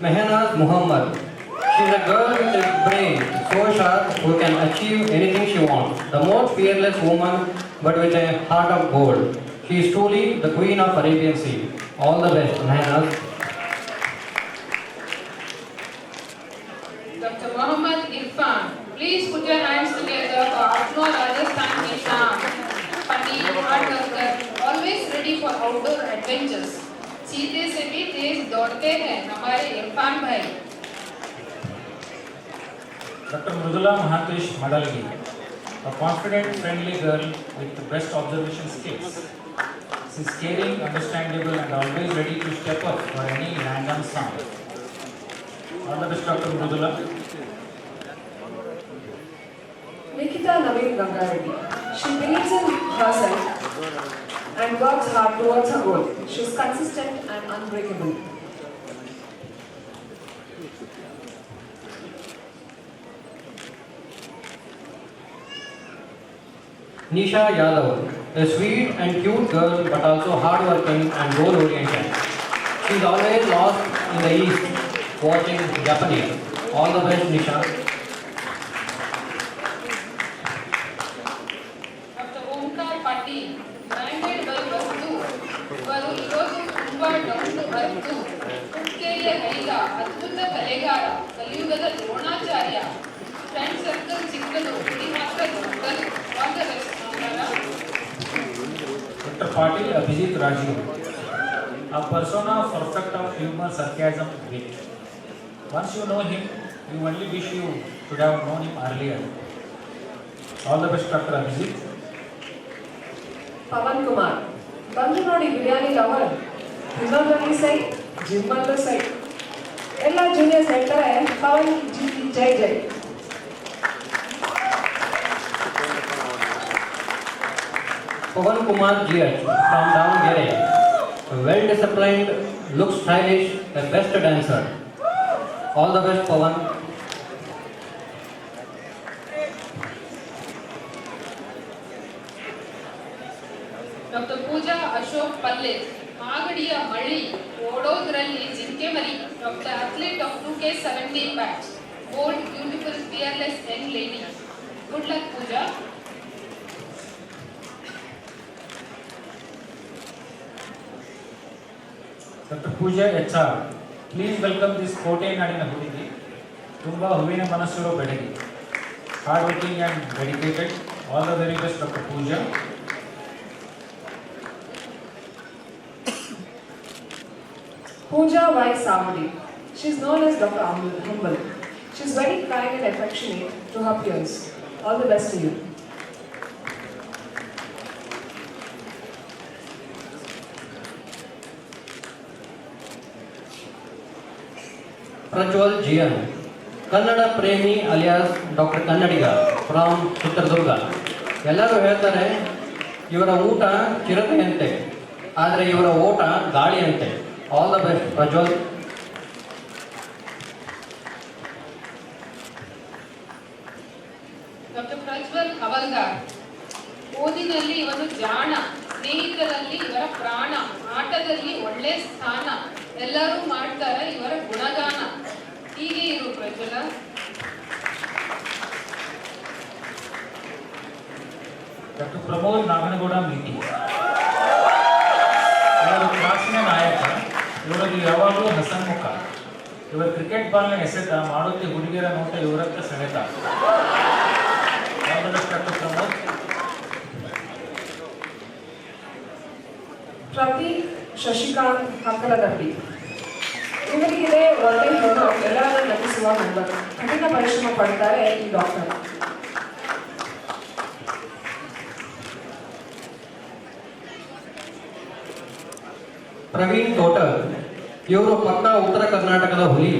Mehnaz Muhammad. She is a girl with a brain so sharp who can achieve anything she wants. The most fearless woman, but with a heart of gold. She is truly the queen of Arabian Sea. All the best, Mehnaz. Dr. Mohammad Irfan, please put your hands together for Apno Rajasthan Nisham. Funny, hard worker, always ready for outdoor adventures. सीधे से भी तेज दौड़ते हैं हमारे इरफान भाई. Dr. Mridula Mahatesh Madalgi, a confident, friendly girl with the best observation skills. She is caring, understandable, and always ready to step up for any random sound. All the best, Dr. Mridula. Nikita Naveen Gangareddy. She believes in herself and works hard towards her goal. She is consistent and unbreakable. Nisha Yadav, a sweet and cute girl but also hardworking and goal-oriented. She is always lost in the east, watching Japanese. All the best, Nisha. Dr. Omkar Patil, branded by Vastu, ಇವರು ಇರೋದು ತುಂಬಾ down to earth, ಕುಕ್ಕೆಯ ಕೈಗ, ಅದ್ಭುತ ಕಲೆಗಾರ, ಕಲಿಯುಗದ Dronacharya, friend circle ಚಿಕ್ಕದು, ಗುಡಿ ಮಾತ್ರ ದೊಡ್ಡದು. All the best Dr. Patil Abhijit Rajiv, a persona perfect of humor, sarcasm, wit. Once you know him, you only wish you could have known him earlier. All the best, Dr. Abhijit. Pavan Kumar. ಬಂದು ನೋಡಿ biryani lover, ಇನ್ನೊಂದರಲ್ಲಿ ಸೈ, ಜಿಮ್ಮಲ್ಲೂ ಸೈ. ಎಲ್ಲ juniors ಹೇಳ್ತಾರೆ Pavan G Jai Jai. Pavan Kumar GH from Davangere. Well disciplined, looks stylish, a best dancer. All the best, Pavan. Dr. Pooja Ashok Pallit, ಮಾಗಡಿಯ ಮಳ್ಳಿ, ಓಡೋದ್ರಲ್ಲಿ ಜಿಂಕೆ ಮರಿ, Dr. Athlete of 2K17 batch, bold, beautiful, fearless young lady. Good luck, Pooja. Dr. Pooja HR, please welcome this ಕೋಟೆನಾಡಿನ ಹುಡುಗಿ, ತುಂಬಾ ಹೂವಿನ ಮನಸ್ಸಿರೋ ಬೆಡಗಿ, hard working and dedicated. All the very best, Dr. Pooja. Pooja Y. Savadi. She is known as Dr. Humble. She is very kind and affectionate to her peers. All the best to you. Prajwal GN, Kannada ಪ್ರೇಮಿ alias doctor Kannadiga from Chitradurga. ಎಲ್ಲರೂ ಹೇಳ್ತಾರೆ ಇವರ ಊಟ ಚಿರತೆಯಂತೆ, ಆದರೆ ಇವರ ಓಟ ಗಾಳಿಯಂತೆ. All the best Prajwal. Dr. Prajwal Havaldar, ಓದಿನಲ್ಲಿ ಇವನು ಜಾಣ, ಸ್ನೇಹಿತರಲ್ಲಿ ಇವರ ಪ್ರಾಣ, ಆಟದಲ್ಲಿ ಒಳ್ಳೆ ಸ್ಥಾನ, ಎಲ್ಲರೂ ಮಾಡ್ತಾರೆ ಇವರ ಗುಣಗಾನ. ಹೀಗೆ ಇರು ಪ್ರಜ್ವಲ. ಡಾಕ್ಟರ್ ಪ್ರಮೋದ್ ನಾಗನಗೌಡ ಮೀಟಿ, ಇವರು ಕ್ಲಾಸಿನ ನಾಯಕ, ಇವರಿಗೆ ಯಾವಾಗಲೂ ಹಸನ್ಮುಖ. ಇವರು ಕ್ರಿಕೆಟ್ ಬಾಲ್ನ ಎಸೆತ, ಮಾಡೋಕ್ಕೆ ಹುಡುಗಿಯರ ನೋಟ ಇವರತ್ತ ಸೆಳೆತ. ಡಾಕ್ಟರ್ ಪ್ರಮೋದ್. ಪ್ರತೀಕ್ ಶಶಿಕಾಂತ್ ಹಕ್ಕಲಗಟ್ಟಿ. ಇವರಿಗಿದೆ ಒಳ್ಳೆ ಹೆಣ್ಣು, ಎಲ್ಲರನ್ನು ನಟಿಸುವ ಹೆಣ್ಣು. ಕಠಿಣ ಪರಿಶ್ರಮ ಪಡ್ತಾರೆ ಈ ಡಾಕ್ಟರ್. ಪ್ರವೀಣ್ ತೋಟರ್, ಇವರು ಪಕ್ಕ ಉತ್ತರ ಕರ್ನಾಟಕದ ಹುಲಿ.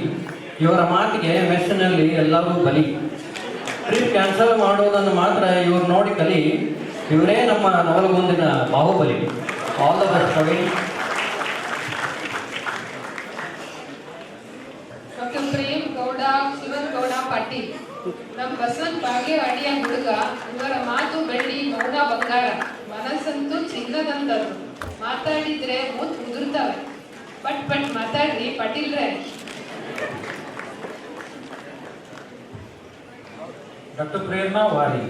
ಇವರ ಮಾತಿಗೆ ಮೆಸ್ಸಿನಲ್ಲಿ ಎಲ್ಲರೂ ಬಲಿ. ಟ್ರಿಪ್ ಕ್ಯಾನ್ಸಲ್ ಮಾಡೋದನ್ನು ಮಾತ್ರ ಇವ್ರು ನೋಡಿ ಕಲಿ. ಇವರೇ ನಮ್ಮ ನವಲಗುಂದಿನ Baahubali. All the best Praveen. Doctor Prem Gowda Shivan Gowda Patil, ನಮ್ಮ ಬಸವನ್ ಬಾಗೇವಾಡಿಯ ಹುಡುಗ, ಇವರ ಮಾತು ಬೆಳ್ಳಿ, ಮೌನ ಬಂಗಾರ, ಮನಸ್ಸಂತೂ ಚಿನ್ನದಂತರು. ಮಾತಾಡಿದ್ರೆ ಮೂತ್ ಉದುರ್ತಾವೆ. ಬಟ್ ಮಾತಾಡ್ರಿ ಪಾಟೀಲ್ರೆ. Dr. Prerna Wari.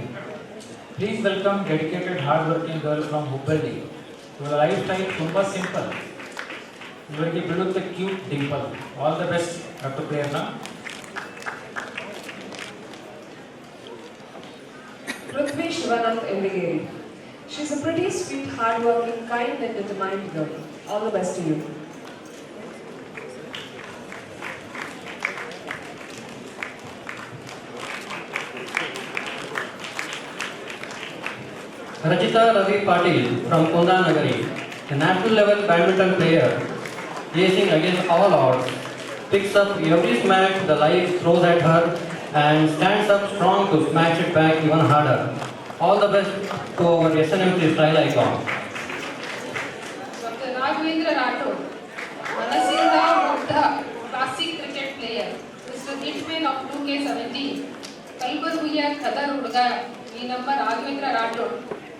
Please welcome dedicated hard-working girl from Hubballi. Your lifestyle ತುಂಬಾ simple. ಇವರಿಗೆ ಬಿಡುತ್ತೆ cute Dimple. All the best, Dr. Prerna. Prithvi Shivanand Elligeri. She's a pretty, sweet, hardworking, kind and determined girl. All the best to you. Rajita Ravi Patil from Kundanagari, a national level badminton player, racing against all odds, picks up every smack the life throws at her and stands up strong to smash it back even harder. All the best to our SNMC style icon. Dr. Raghavendra Rathod, Manasinda Mugdha, classic cricket player, Mr. Hitman of 2K17, Kalbaruya Kadar Udga, ಈ ನಮ್ಮ Raghavendra Rathod.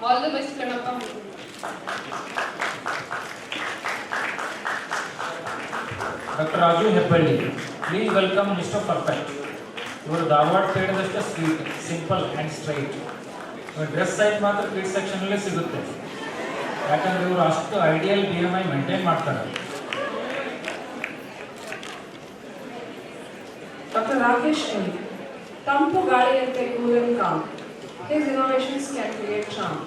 All the best Kanappa. Dr. Raju Hebballi. Please welcome Mr. Perfect. ಇವರು ಧಾರವಾಡ ಪೇಡದಷ್ಟೇ sweet, simple and straight. ಇವ್ರ dress size ಮಾತ್ರ kid ಸೆಕ್ಷನಲ್ಲೇ ಸಿಗುತ್ತೆ, ಯಾಕಂದ್ರೆ ಇವರು ಅಷ್ಟು ಐಡಿಯಲ್ BMI ಮೇಂಟೈನ್ ಮಾಡ್ತಾರೆ. Dr. Rakesh N. Tampu ಗಾಳಿಯಂತೆ cool and calm. His innovations can create charm.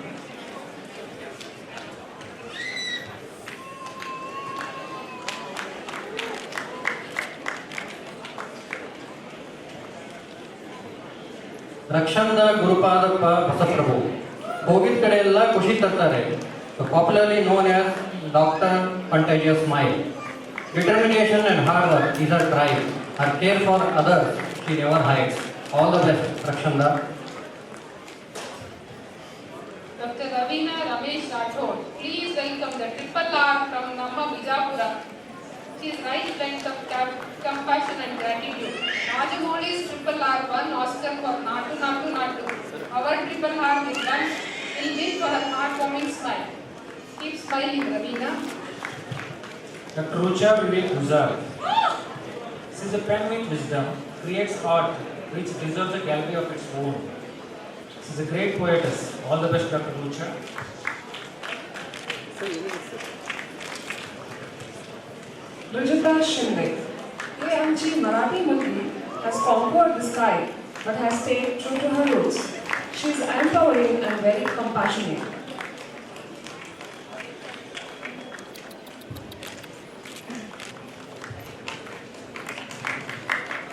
Rakshanda Gurupadappa Basaprabhu ಹೋಗಿದ ಕಡೆ ಎಲ್ಲ ಖುಷಿ ತರ್ತಾರೆ. Popularly known as doctor contagious smile. Determination and hard work is a drive. Her care for others she never hides. All the best Rakshanda. Dr. Ravina Ramesh Rathod, please welcome the Triple R from Namma Bijapura. She is right blend of compassion and gratitude. Rajamouli's Triple R won Oscar for Natu Natu Natu. Our Triple R will win for her heartwarming smile. Keep smiling, Ravina. Dr. Rucha Vivek Guzar. She is a pen with wisdom, creates art which deserves a gallery of its own. She is a great poetess. All the best, Dr. Rucha. Rajita Shinde. AMG Marathi Murli has conquered the sky but has stayed true to her roots. She is empowering and very compassionate.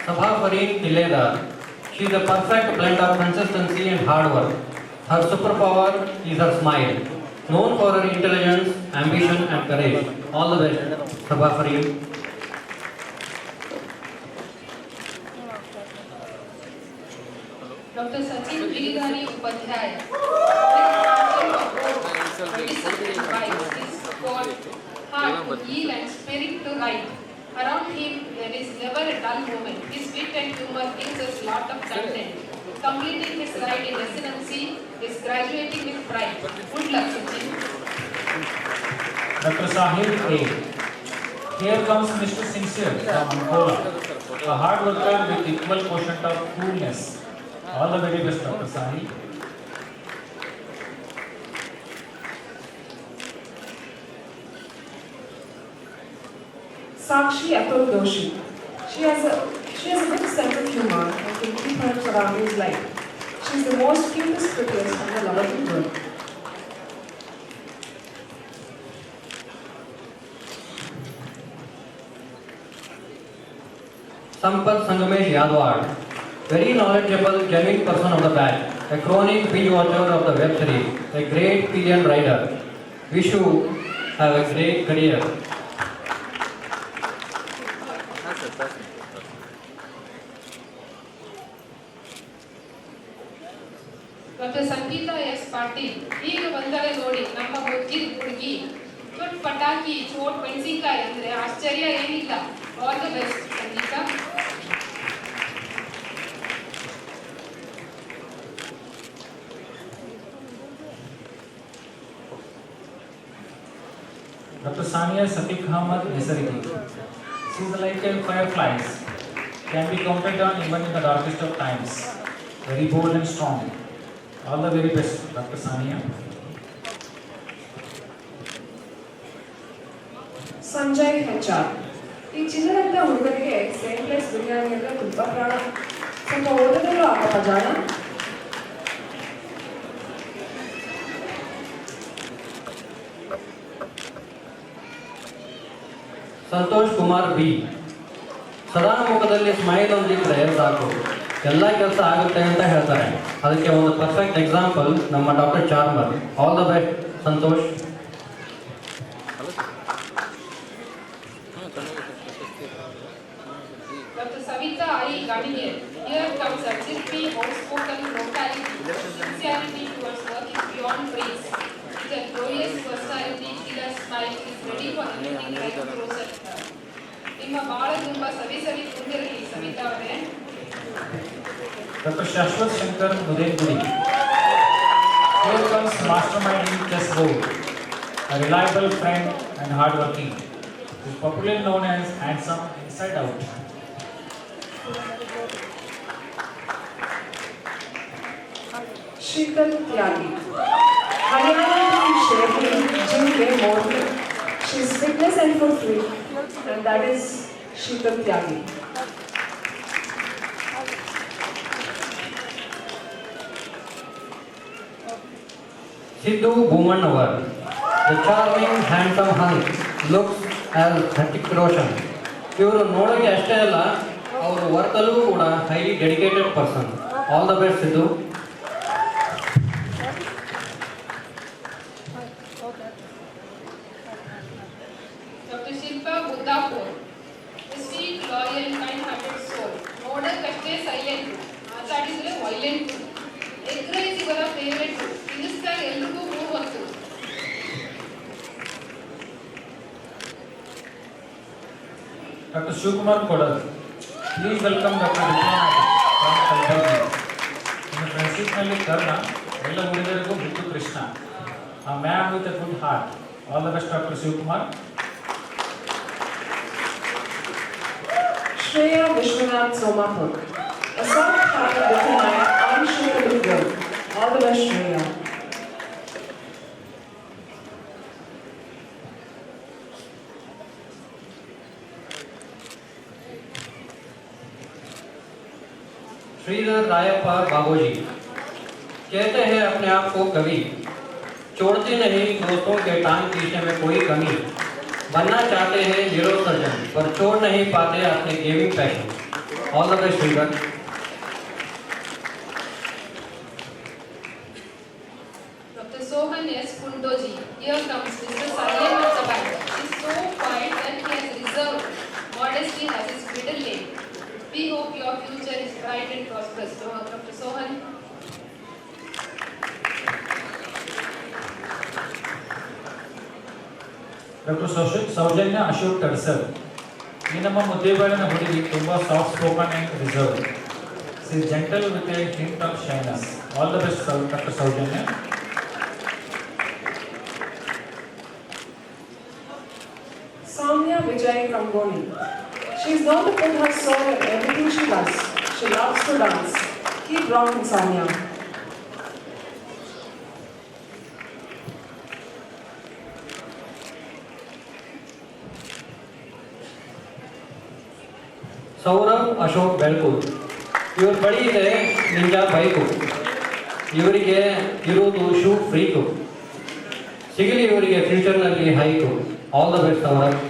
Sabha Fareen Tileda. She is a perfect blend of consistency and hard work. Her superpower is her smile. Known for her intelligence, ambition and courage. All the best, Sabha Fareen. Dr. Sachin Giridhari Upadhyay. Medicine and vibes is for heart to heal and spirit to write. Around him there is never a dull moment. His wit and humor gives us lot of content. Completing his ride in residency is graduating with pride. Good luck, Sachin. Dr. Sahil A. Here comes Mr. Sincere from Angola, a hard worker with equal quotient of coolness. All the very best, Dr. Sahil. Sakshi Atul Doshi. She has a good sense of humor and can keep her surroundings light. She is the most cutest, prettiest and the lovable girl. Sampath Sangamesh Yadwar. Very knowledgeable, genuine person of the batch. A chronic binge watcher of the web series. A great pillion rider. Wish you have a great career. Dr. Sangeeta S. Patil. ಈಗ ಬಂದಳೆ ನೋಡಿ ನಮ್ಮ ಬೊಜ್ಜಿದ ಹುಡುಗಿ. ಚೋಟ್ ಪಟಾಕಿ, ಚೋಟ್ ಮೆಣಸಿನಕಾಯಿ ಅಂದ್ರೆ ಆಶ್ಚರ್ಯ ಏನಿಲ್ಲ. All the best, Sangeetha. Dr. Sania Sadiq Ahmad Nisariki. She is like a fireflies, can be counted on even in the darkest of times. Very bold and strong. All the very best, Dr. Sania. Sanjay HR. ಈ ಚಿನ್ನದಂತ ಹುಡುಗರಿಗೆ same place biryani ಅಂದರೆ ತುಂಬ ಪ್ರಾಣ. ಸ್ವಲ್ಪ ಓದಿದ್ರು ಆಗಪ್ಪ ಜಾಣ. Santosh Kumar B. ಸದಾ ಮುಖದಲ್ಲಿ ಸ್ಮೈಲ್ ಒಂದಿದ್ರೆ ಸಾಕು, ಎಲ್ಲ ಕೆಲಸ ಆಗುತ್ತೆ ಅಂತ ಹೇಳ್ತಾರೆ. ಅದಕ್ಕೆ ಒಂದು ಪರ್ಫೆಕ್ಟ್ ಎಕ್ಸಾಂಪಲ್ ನಮ್ಮ doctor charmer. All the best Santosh. Dr. Savita I. Gaminier. Here comes a chirpy, outspoken locality. Sincerity towards work is beyond praise. With a glorious personality, killer smile, is ready for anything like throws at her. ನಿಮ್ಮ ಬಾಳ ತುಂಬ ಸವಿ ತುಂಬಿರಲಿ ಸವಿತಾ ಅವರೇ. Dr. Shashwat Shankar Mudengudi. Here comes masterminding chessboard, a reliable friend and hardworking. He is popularly known as handsome inside out. शीतल त्यागी. हरियाणा की शेरनी gym के मोड़. She is fitness and food freak, and that is Sheetal Tyagi. Sidhu Bhumanawar. The charming, handsome hunk looks as Hrithik Roshan. ಇವರು ನೋಡೋಕೆ ಅಷ್ಟೇ ಅಲ್ಲ, ಅವರು ವರ್ಕಲ್ಲೂ ಕೂಡ highly dedicated person. All the best Siddu. Dr. Shilpa Buddhapur. A sweet, loyal, kind-hearted soul. ನೋಡಕ್ಕಷ್ಟೇ silent, ಮಾತಾಡಿದ್ರೆ violent. Egg rice ಇವರ ಫೇವರೆಟ್. ತಿನ್ನಿಸ್ದಾಗ ಎಲ್ರಿಗೂ ಮೂವತ್ತು. Dr. Shivkumar Kodal. Please welcome Dr. Diplomatic from Kalburgi. In friendship ನಲ್ಲಿ ಕರ್ಣ, ಎಲ್ಲ ಹುಡುಗರಿಗೂ ಬಿಟ್ಟು Krishna. A man with a good heart. All the best, Dr. Shivkumar. Shreya Vishwanath Somapur. A soft-hearted, determined, unshakable girl. All the best, Shreya. Shridhar Rayappa बाबूजी. कहते हैं अपने आप को कवि, छोड़ते नहीं दोस्तों के टांग खींचने में कोई कमी. बनना चाहते हैं न्यूरो सर्जन, पर छोड़ नहीं पाते अपने gaming passion. All the best Sridhar. Dr. Sohan S. Kundoji. Here comes Mr. Silent of the band. He is so quiet that he has reserved. Modesty has his middle name. We hope your future is bright and prosperous. So, Dr. Sohan. Dr. Saujanya Ashok Tarsal. ಈ ನಮ್ಮ ಮುದ್ದೇಬಾಳಿನ ಹುಡುಗಿ ತುಂಬಾ soft spoken and reserve. She is gentle with a hint of shyness. All the best, Dr. Saujanya. Samya Vijay Kamboni. She is known to put her soul in everything she does. She loves to dance. Keep rocking, Samya. Saurabh Ashok Belkur. ಇವರು ಬಳಿ ಇದೆ ninja bike. ಇವರಿಗೆ ಇರುವುದು shoe freak. ಸಿಗಲಿ ಇವರಿಗೆ ಫ್ಯೂಚರ್ನಲ್ಲಿ hike. All the best Saurabh.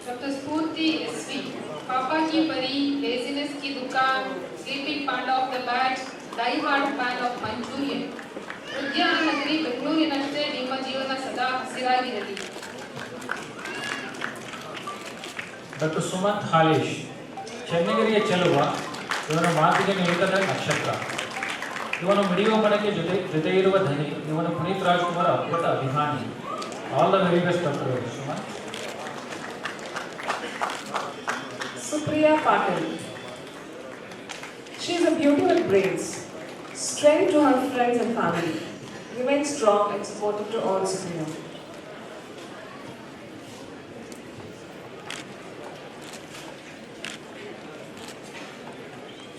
Dr. Spurti SV. Papa ki pari, laziness ki dukaan, sleeping panda of the batch, die hard fan of Manchurian. ಉದ್ಯಾನ ನಗರಿ ಬೆಂಗಳೂರಿನಷ್ಟೇ ನಿಮ್ಮ ಜೀವನ ಸದಾ ಹಸಿರಾಗಿರಲಿ. Dr. Sumant Halish. ಚೆನ್ನಗಿರಿಯ ಚೆಲುವ, ಇವನ ಮಾತಿಗೆ ನಿಲುಕದ ನಕ್ಷತ್ರ. ಇವನು ಮಿಡಿಯುವ ಮನಕ್ಕೆ ಜೊತೆ ಇರುವ ಧನಿ. ಇವನು ಪುನೀತ್ ರಾಜ್ಕುಮಾರ್ ಅಪ್ಪಟ ಅಭಿಮಾನಿ. All the very best, doctor Sumanth. Supriya Patil. She is a beauty with brains. Strength to her friends and family. Remain strong and supportive to all Supriya.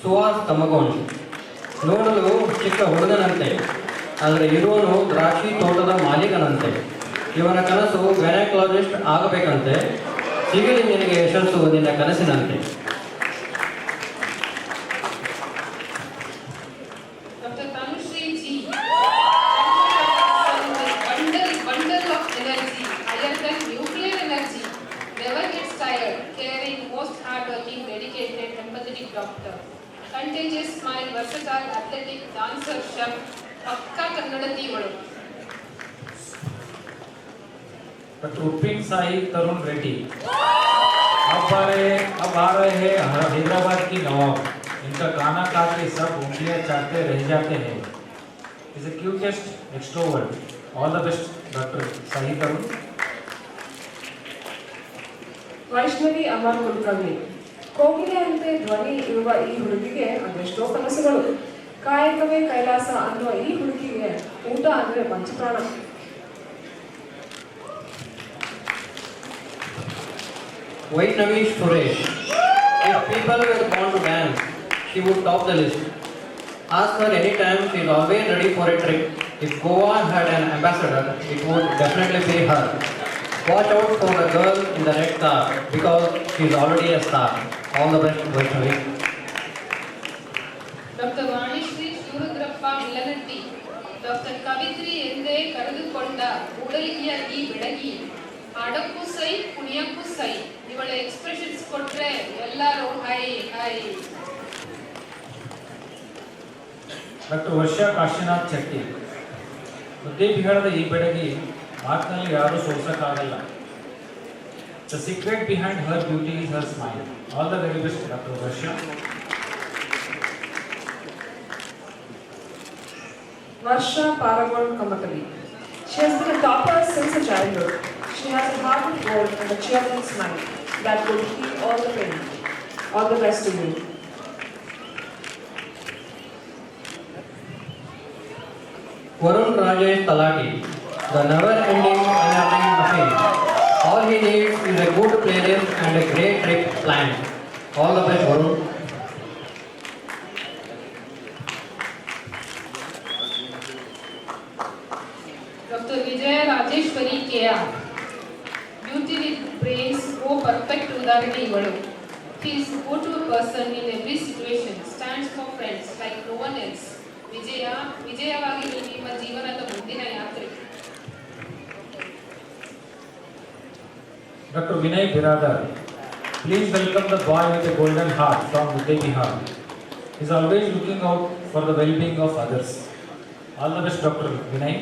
Suhas Tamagon. ನೋಡಲು ಚಿಕ್ಕ ಹುಡುಗನಂತೆ, ಆದರೆ ಇರುವನು ದ್ರಾಕ್ಷಿ ತೋಟದ ಮಾಲೀಕನಂತೆ. ಇವನ ಕನಸು ಗೈನಕಾಲಜಿಸ್ಟ್ ಆಗಬೇಕಂತೆ, ಸಿಗಲಿ ನಿನಗೆ ಯಶಸ್ಸು ನಿನ್ನ ಕನಸಿನಂತೆ. Dr. Tanushree G. Bundle of energy, higher than nuclear energy. Never gets tired, caring, most hardworking, dedicated, empathetic doctor. Contagious smile, versatile, athletic, dancer, chef. ಪಕ್ಕಾ ಕನ್ನಡತಿ ಇವಳು. डॉक्टर उपिन साई तरुण रेड्डी अब आ रहे हैं हैदराबाद की नवाब. इनका गाना गा के सब उंगलियां चाटते रह जाते हैं. Is a cutest extrovert. All the best doctor Sai Tarun. Vaishnavi Amar Kulkarni. ಕೋಗಿಲೆಯಂತೆ ಧ್ವನಿ ಇರುವ ಈ ಹುಡುಗಿಗೆ ಅದೆಷ್ಟೋ ಕನಸುಗಳು. ಕಾಯಕವೇ ಕೈಲಾಸ ಅನ್ನುವ ಈ ಹುಡುಗಿಗೆ ಊಟ ಅಂದ್ರೆ ಪಂಚಪ್ರಾಣ. Vaishnavi Suresh. If people were born to dance, she would top the list. Ask her anytime, she is always ready for a trip. If Goa had an ambassador, it would definitely be her. Watch out for the girl in the red car because she is already a star. All the best, Vaishnavi. Dr. Vanishree Shivarudrappa Milanatti. Doctor ಕವಿತ್ರಿ ಎಂದೇ ಕರೆದುಕೊಂಡ ಕೂಡಲಿಗೆಯ ಈ ಬೆಡಗಿ. ಹಾಡಕ್ಕೂ ಸೈ, ಕುಣಿಯಕ್ಕೂ ಸೈ. ಇವಳ expressions ಕೊಟ್ರೆ ಎಲ್ಲರೂ ಹೈ ಹೈ. ಡಾಕ್ಟರ್ ವರ್ಷಾ ಕಾಶಿನಾಥ್ ಚೆಟ್ಟಿ. ಬುದ್ಧಿ ಬಿಹಾರದ ಈ ಬೆಡಗಿ ಮಾತಿನಲ್ಲಿ ಯಾರೂ ಸೋಲ್ಸಕ್ಕಾಗಲ್ಲ. The secret behind her beauty is her smile. All the very best doctor Varsha. Varsha Paragon Kamakali. She has been a topper since her childhood. She has a heart of gold and a cheerful smile that will heal all the pain. All the best to you. Varun Rajesh Talati, the never-ending energy machine. All he needs is a good playlist and a great trip planned. All the best, Varun. Dr. Vijaya Rajeshwari K.R. Beauty with brains, go perfect ಉದಾಹರಣೆ ಇವಳು. She is go-to person in every situation, stands for friends like no one else. ವಿಜಯವಾಗಿ ನಿಮ್ಮ ಜೀವನದ ಮುಂದಿನ ಯಾತ್ರೆ. Dr. Vinay Biradar. Please welcome the boy with a golden heart from Uday Bihar. He is always looking out for the well-being of others. All the best, Dr. Vinay.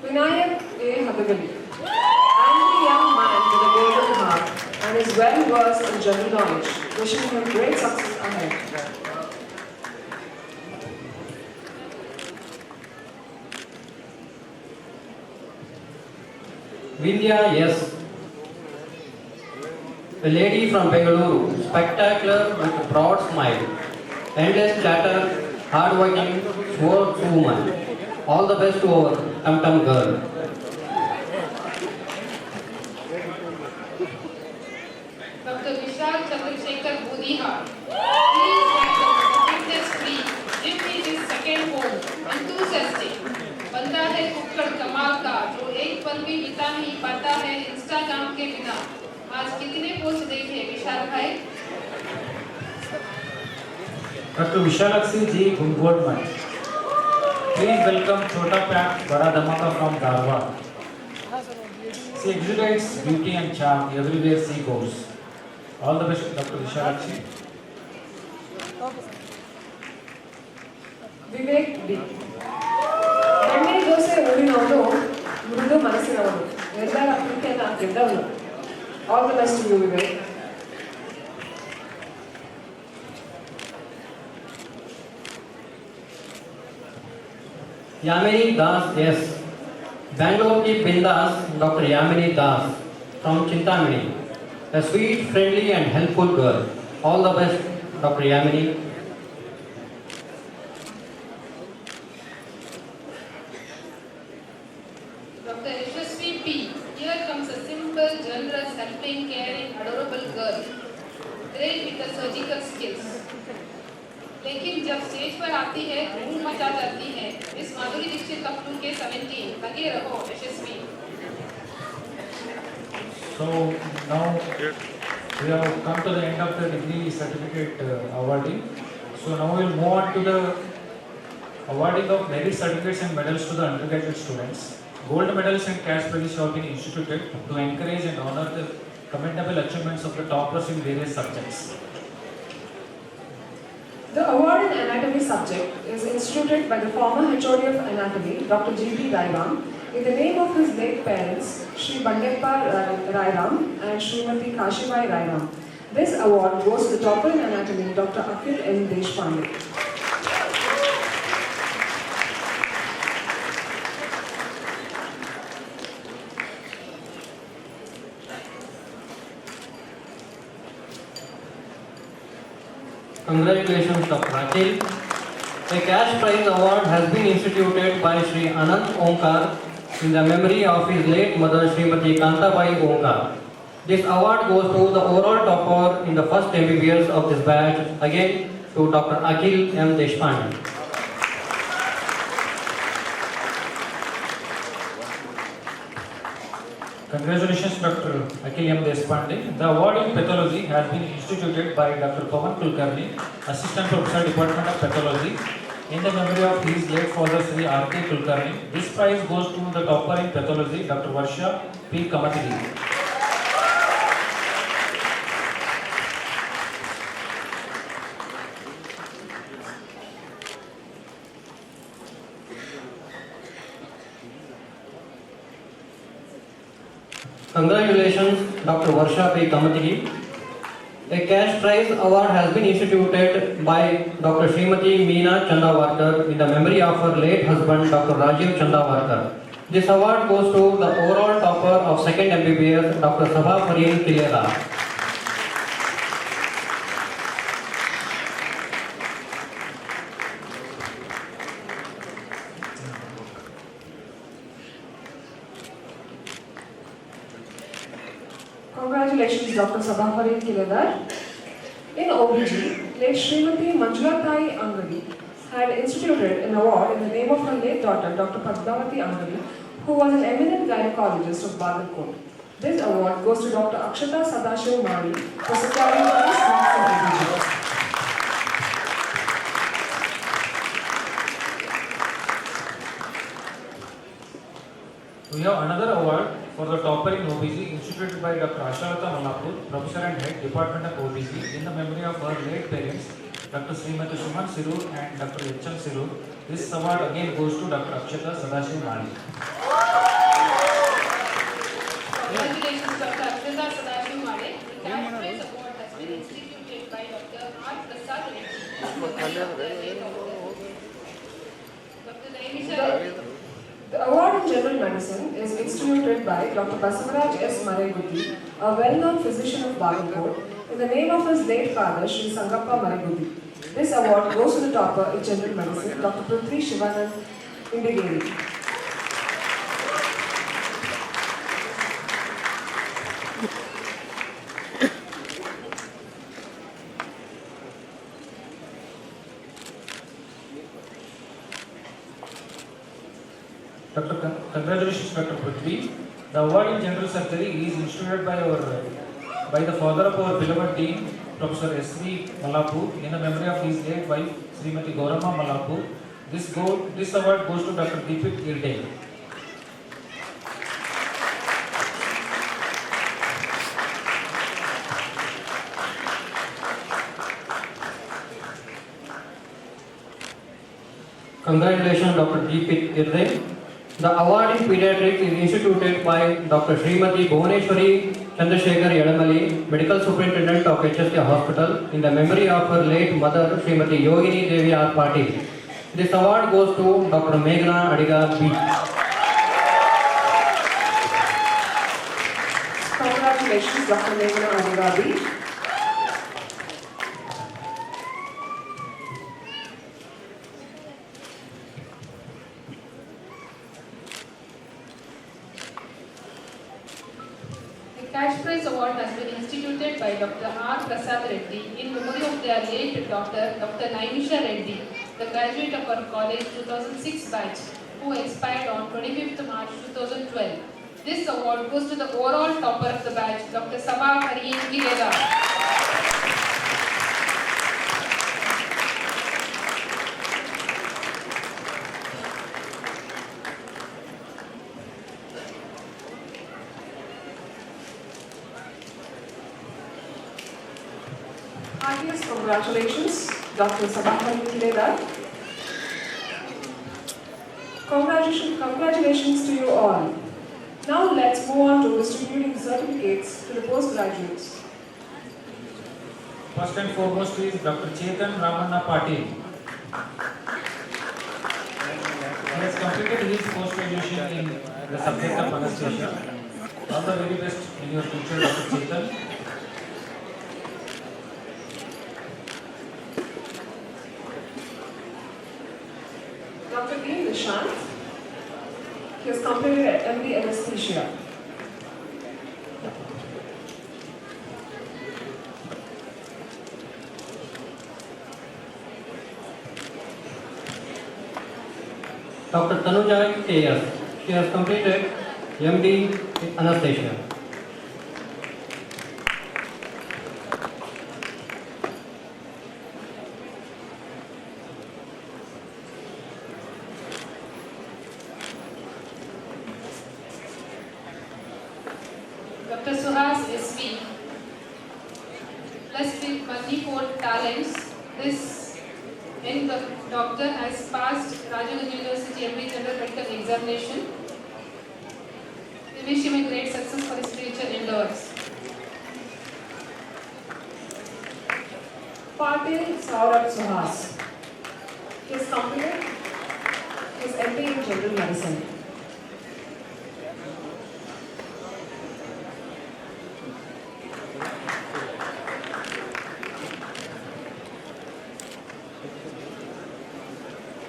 Vinayak A. Hadagali. Angry young man with a golden heart and is well versed in general knowledge. Wishing him great success ahead. Vindhya S. A lady from Bengaluru, spectacular with a broad smile, endless chatter, hardworking, sportswoman. All the best to our Tum girl. Dr. Vishal Chandrasekhar Budhiha. He is the fitness freak. Gym is his second home. Enthusiastic. बंदा है कुक्कड़ कमाल का जो एक पल भी बिता नहीं पाता है इंस्टाग्राम के बिना. आज कितने पोस्ट देखे विशाल भाई. Dr. Vishalakshi G. Gungolman. Please welcome Chota Pack Bada Dhamaka from Dharwad. She exudes beauty and charm everywhere she goes. All the best, Dr. Vishalakshi. Vivek D. ಎಣ್ಣೆ ದೋಸೆ ಊರಿನವನು ಮೃದು ಮನಸ್ಸಿನವನು ಎಲ್ಲರ ಪ್ರೀತಿಯನ್ನು ಗೆದ್ದವನು. All the best you Vivek. Yamini Das S. Bangalore ki Bindas, Dr. Yamini Das from Chintamani. A sweet, friendly and helpful girl. All the best, Dr. Yamini. Dr. Yashasvi P. Here comes a simple simple, generous, helping, caring, adorable girl. Great with the surgical skills. लेकिन जब stage पर आती है धूम मचा जाती है इस माधुरी दीक्षित कपूर के 17 लगे रहो यशस्वी. So now we have come to the end of the degree certificate awarding. So now we will move on to the awarding of merit certificates and medals to the undergraduate students. Gold medals and cash prizes have been instituted to encourage and honor the commendable achievements of the toppers in various subjects. The award in anatomy subject is instituted by the former HOD of anatomy, Dr. G.B. Rairam, in the name of his late parents, Shri Bandeppa Rairam and Srimati Kashibai Rairam. This award goes to the topper in anatomy, Dr. Akhil M. Deshpande. Congratulations, Dr. Akhil. A cash prize award has been instituted by Sri Anant Omkar in the memory of his late mother, Srimati Kantabai Omkar. This award goes to the overall topper in the first MBBS of this batch, again to Dr. Akhil M. Deshpande. Congratulations, Dr. Akhil M. Deshpande. The award in pathology has been instituted by Dr. Pawan Kulkarni, Assistant Professor, Department of Pathology, in the memory of his late father, Sri R.K. Kulkarni. This prize goes to the topper in pathology, Dr. Varsha P. Kamatiri. Congratulations, Dr. Varsha P. Kamatigi. A cash prize award has been instituted by Dr. Srimati Meena Chandavarkar in the memory of her late husband, Dr. Rajiv Chandavarkar. This award goes to the overall topper of 2nd MBBS, Dr. Sabha Fareen Kilera. Congratulations, Dr. Sabhafarin Kiledar. In OBG, late Srimati Manjula Thai Angadi had instituted an award in the name of her late daughter, Dr. Padmavati Angadi, who was an eminent gynecologist of Bagalkot. This award goes to Dr. Akshata Sadashiv Mari for securing first marks in OBG. We have another award for the topper in OBG instituted by Dr. Ashalata Malapur, Professor and Head, Department of OBG, in the memory of her late parents, Dr. Srimati Suman Sirur and Dr. H.M. Sirur. This award again goes to Dr. Akshata Sadashiv Mali. Congratulations, Dr. Akshata Sadashiv Male. The cash prize award has been instituted by Dr. R. Prasad Reddy. Dr. Naimisha. The award in general medicine is instituted by Dr. Basavaraj S. Mareguddi, a well-known physician of Bagalkot, in the name of his late father, Sri Sangappa Mareguddi. This award goes to the topper in general medicine, Dr. Prithvi Shivanand Indigeri. Congratulations, Dr. Prithvi. The award in general surgery is instituted by the father of our beloved dean, Professor S.V. Malapur, in the memory of his late wife, Srimati Gaurama Malapur. This award goes to Dr. Deepik Irde. Congratulations, Dr. Deepik Irde. The award in pediatrics is instituted by Dr. Srimati Bhuvaneshwari Chandrasekhar Yadamali, Medical Superintendent of HSK Hospital, in the memory of her late mother, Srimati Yogini Devi R. Patil. This award goes to Dr. Meghna Adiga B. Congratulations, Dr. Meghna Adiga B. Cash Prize Award has been instituted by Dr. R. Prasad Reddy in memory of their late daughter, Dr. Naimisha Reddy, the graduate of our college 2006 batch, who expired on 25th March 2012. This award goes to the overall topper of the batch, Dr. Sabha Kariyengirela. Heartiest congratulations, Dr. Sabahari Kileda. Congratulations to you all. Now let's move on to distributing certificates to the postgraduates. First and foremost is Dr. Chetan Ramanna Patil. He has completed his post-graduation in the subject of anesthesia. All the very best in your future, Dr. Chetan. Dr. B. Nishant. He has completed MD Anesthesia. Dr. Tanuja A.S. She has completed MD in Anesthesia. Dr. Suhas S.V. Blessed with manifold talents, this young doctor has passed Rajagood University MD General Medical Examination. We wish him a great success for his future endeavors. Patil Saurabh Suhas. He has completed his MD in General Medicine.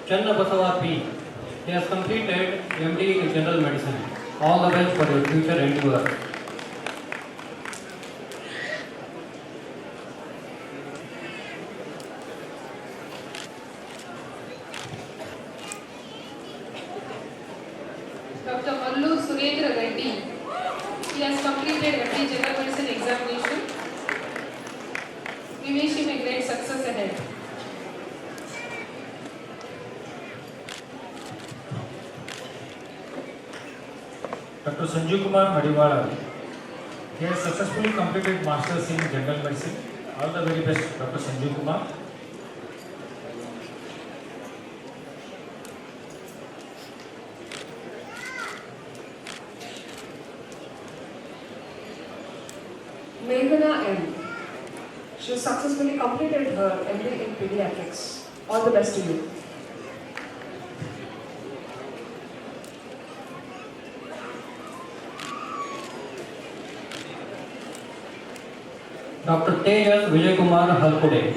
Channa Basava P. He has completed MD in General Medicine. All the best for your future endeavor. Dr. Mallu Surendra Reddy. He has completed MD General Medicine examination. We wish him a great success ahead. Dr. Sanju Kumar Madiwala. He has successfully completed Masters in General Medicine. All the very best, Dr. Sanju Kumar. Meghana M. She has successfully completed her MD in Pediatrics. All the best to you. Dr. Tejas Vijay Kumar Halkude.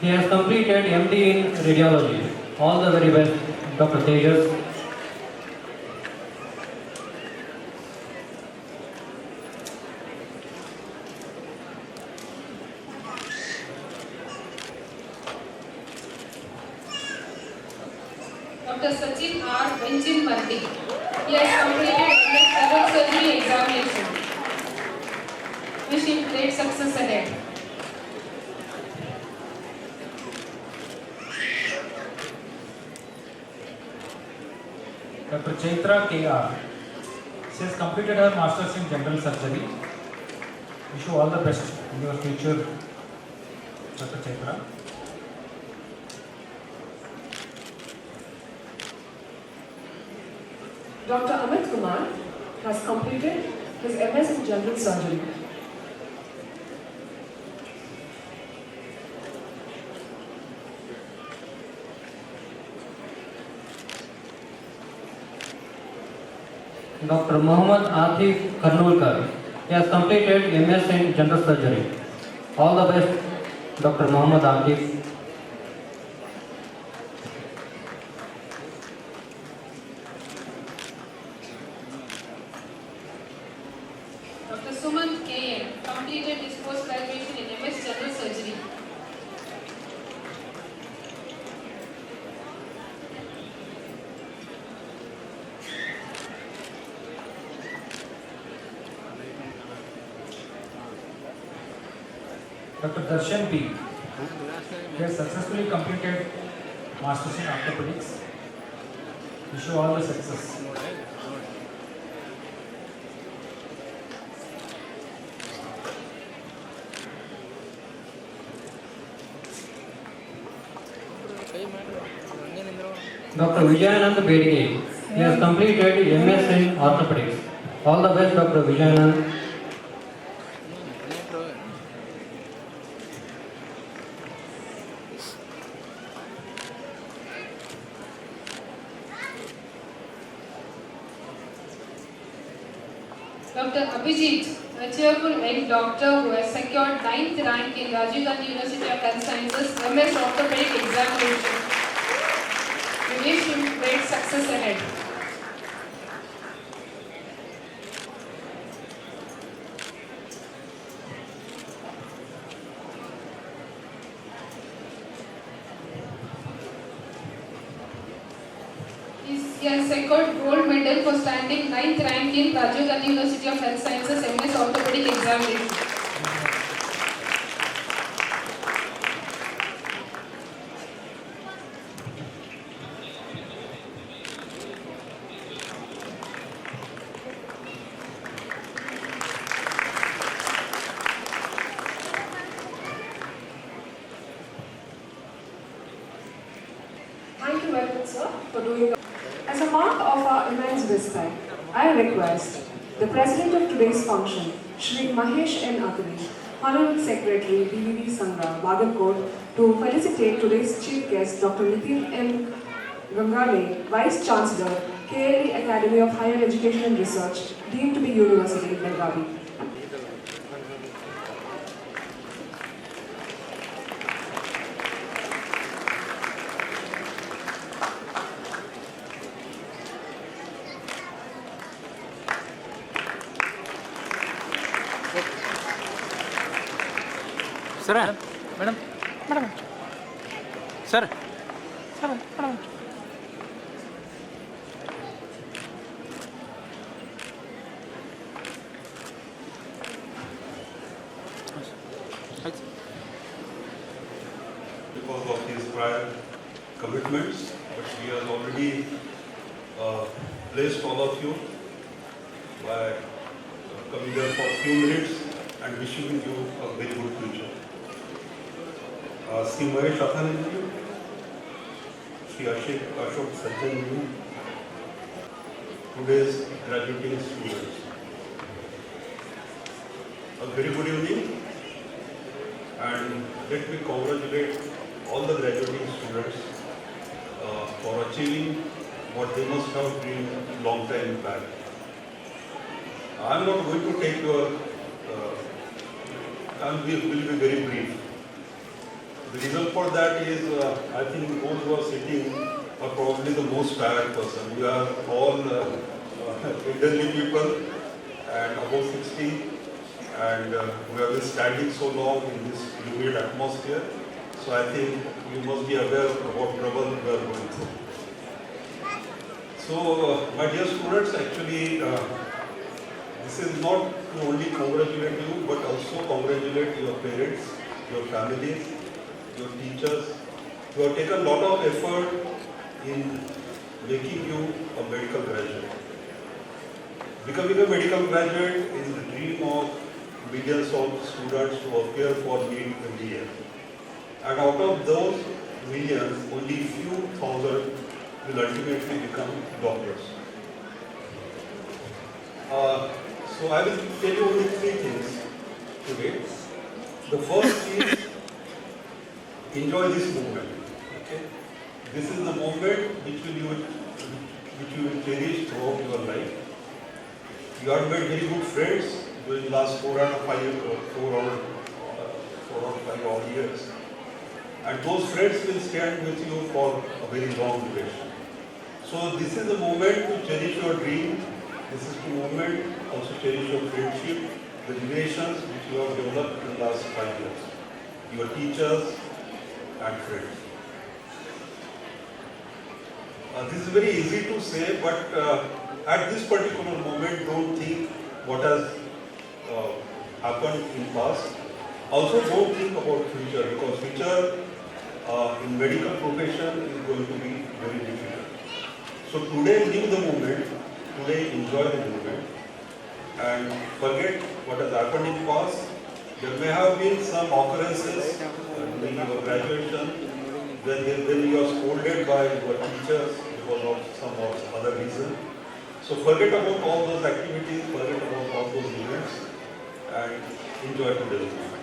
He has completed MD in Radiology. All the very best, Dr. Tejas. Dr. Sachin R. Venchin Mandi. He has completed the thorough surgery examination. Wish him great success ahead. Dr. Chaitra K.R. She has completed her Masters in General Surgery. Wish you all the best in your future, Dr. Chaitra. Dr. Amit Kumar has completed his MS in General Surgery. Dr. Muhammad Atif Karnulkar. He has completed MS in General Surgery. All the best, Dr. Muhammad Atif. Dr. Sumant KM completed his post-graduation in MS General Surgery. Dr. Darshan P. He has successfully completed Masters in Orthopedics. Wish you all the success. Dr. Vijayanand Bedige. He has completed MS in Orthopedics. All the best, Dr. Vijayanand. Dr. Abhijit, a cheerful young doctor who has secured 9th rank in Rajiv Gandhi University of Health Sciences MS Orthopedic examination. We wish him great success ahead. He has secured gold medal for standing 9th rank in Rajiv Gandhi University of Health Sciences MS Orthopedic examination. Thank you very much, sir, for doing. As a mark of our immense respect, I request the President of today's function, Shri Mahesh N. Akari, Honorable Secretary, BVV Sangha, Bagalkot, to felicitate today's Chief Guest, Dr. Nitin M. Gangale, Vice Chancellor, KLE Academy of Higher Education and Research, deemed to be University, Belgavi. Sir, madam, sir, madam. Because of his prior commitments, but he has already blessed all of you by coming there for a few minutes and wishing you a very good future. Sri Mahesh Athanji, Sri Ashok Sajjanji, today's graduating students. A very good evening, and let me congratulate all the graduating students for achieving what they must have dreamed long time back. I am not going to take your, I will be very brief. The reason for that is, I think those who are sitting are probably the most tired person. We are all elderly people and above 60, and we have been standing so long in this humid atmosphere. So I think you must be aware of what trouble we are going through. So, my dear students, actually, this is not to only congratulate you, but also congratulate your parents, your families, your teachers, who have taken a lot of effort in making you a medical graduate. Becoming a medical graduate is the dream of millions of students who appear for NEET every year. And out of those millions, only few thousand will ultimately become doctors. So I will tell you only three things today. The first is enjoy this moment. Okay? This is the moment which you will cherish throughout your life. You have made very good friends during the last 4 or 5 years. And those friends will stand with you for a very long duration. So this is the moment to cherish your dream. This is the moment also cherish your friendship the relations which you have developed in the last 5 years, your teachers and friends. This is very easy to say, but at this particular moment, don't think what has happened in past. Also, don't think about future, because future in medical profession is going to be very difficult. So today, live the moment. Today, enjoy the moment, and forget what has happened in past. There may have been some occurrences during your graduation when you are scolded by your teachers because of some other reason. So forget about all those activities, forget about all those events, and enjoy today's moment.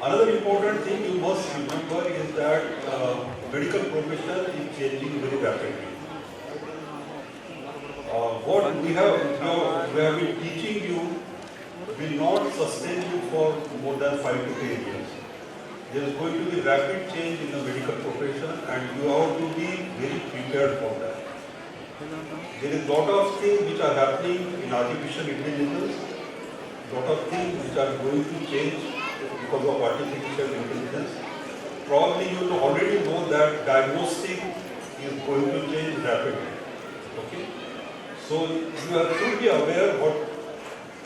Another important thing you must remember is that medical profession is changing very rapidly. What we have been teaching you will not sustain you for more than 5 to 10 years. There is going to be rapid change in the medical profession, and you have to be very prepared for that. There is a lot of things which are happening in artificial intelligence, lot of things which are going to change because of artificial intelligence. Probably you already know that diagnostic is going to change rapidly. Okay? So you should be aware what